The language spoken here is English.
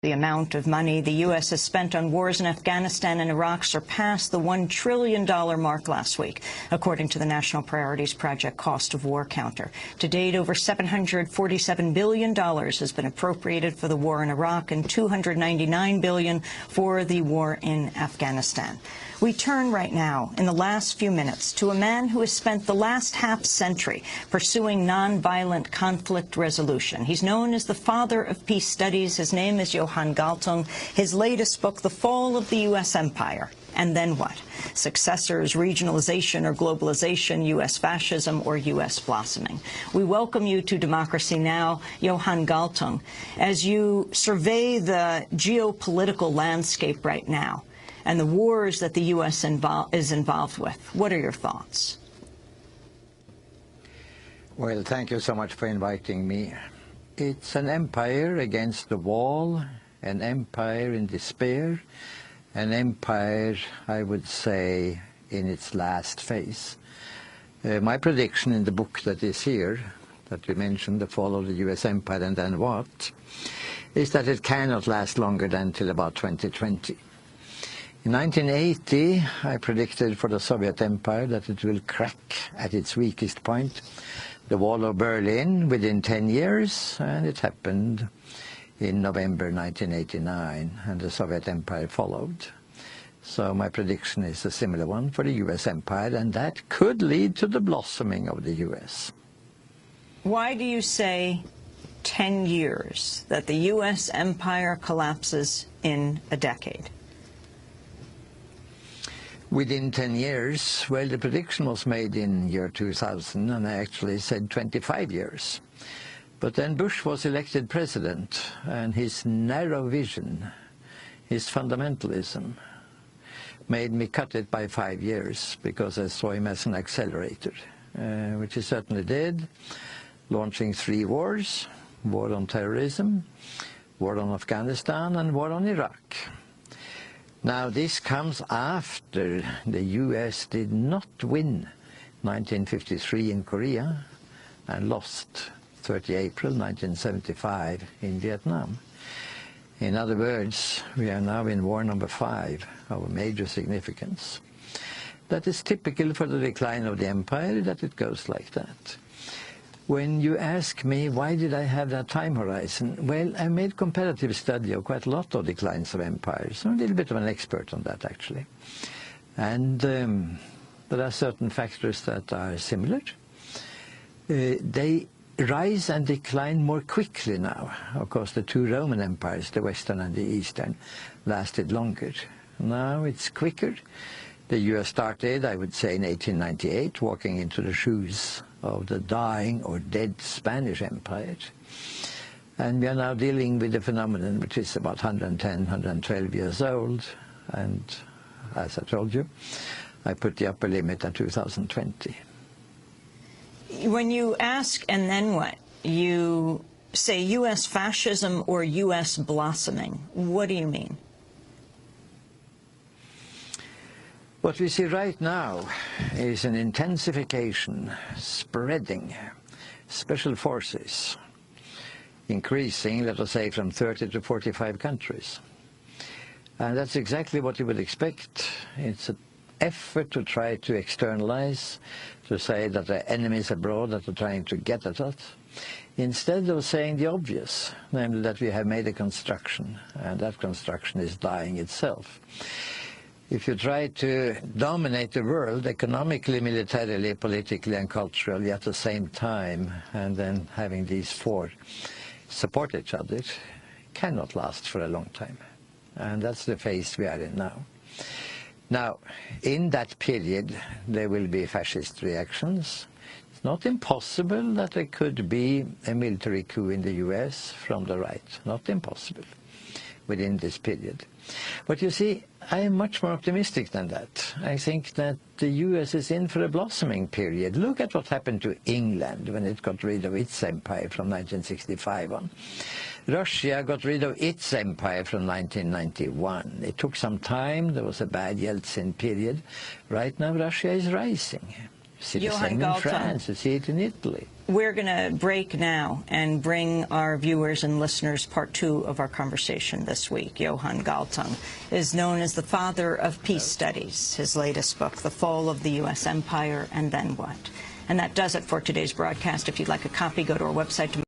The amount of money the U.S. has spent on wars in Afghanistan and Iraq surpassed the $1 trillion mark last week, according to the National Priorities Project Cost of War Counter. To date, over $747 billion has been appropriated for the war in Iraq and $299 billion for the war in Afghanistan. We turn right now, in the last few minutes, to a man who has spent the last half-century pursuing nonviolent conflict resolution. He's known as the father of peace studies. His name is Johan Galtung. His latest book, The Fall of the U.S. Empire. And Then What? Successors, regionalization or globalization, U.S. fascism or U.S. blossoming. We welcome you to Democracy Now!, Johan Galtung. As you survey the geopolitical landscape right now, and the wars that the U.S. is involved with, what are your thoughts? Well, thank you so much for inviting me. It's an empire against the wall, an empire in despair, an empire, I would say, in its last phase. My prediction in the book that is here, that you mentioned, The Fall of the U.S. Empire and Then What, is that it cannot last longer than till about 2020. In 1980, I predicted for the Soviet Empire that it will crack at its weakest point, the Wall of Berlin, within 10 years, and it happened in November 1989, and the Soviet Empire followed. So my prediction is a similar one for the U.S. Empire, and that could lead to the blossoming of the U.S. Why do you say 10 years, that the U.S. Empire collapses in a decade? Within 10 years, well, the prediction was made in year 2000, and I actually said 25 years. But then Bush was elected president, and his narrow vision, his fundamentalism, made me cut it by 5 years, because I saw him as an accelerator, which he certainly did, launching 3 wars: war on terrorism, war on Afghanistan, and war on Iraq. Now, this comes after the U.S. did not win 1953 in Korea and lost 30 April 1975 in Vietnam. In other words, we are now in war number 5 of major significance. That is typical for the decline of the empire, that it goes like that. When you ask me why did I have that time horizon, well, I made comparative study of quite a lot of declines of empires. I'm a little bit of an expert on that, actually. And there are certain factors that are similar. They rise and decline more quickly now. Of course, the 2 Roman empires, the Western and the Eastern, lasted longer. Now it's quicker. The U.S. started, I would say, in 1898, walking into the shoes of the dying or dead Spanish Empire. And we are now dealing with a phenomenon which is about 110, 112 years old. And as I told you, I put the upper limit at 2020. When you ask, and then what, you say U.S. fascism or U.S. blossoming. What do you mean? What we see right now is an intensification, spreading, special forces, increasing, let us say, from 30 to 45 countries. And that's exactly what you would expect. It's an effort to try to externalize, to say that there are enemies abroad that are trying to get at us, instead of saying the obvious, namely that we have made a construction, and that construction is dying itself. If you try to dominate the world economically, militarily, politically and culturally at the same time, and then having these 4 support each other, cannot last for a long time. And that's the phase we are in now. Now, in that period, there will be fascist reactions. It's not impossible that there could be a military coup in the US from the right. Not impossible within this period. But you see, I am much more optimistic than that. I think that the US is in for a blossoming period. Look at what happened to England when it got rid of its empire from 1965 on. Russia got rid of its empire from 1991. It took some time. There was a bad Yeltsin period. Right now, Russia is rising. see the Johan same in Galtung. France, you see it in Italy. We're going to break now and bring our viewers and listeners part 2 of our conversation this week. Johan Galtung is known as the father of peace studies. His latest book, The Fall of the U.S. Empire and Then What? And that does it for today's broadcast. If you'd like a copy, go to our website to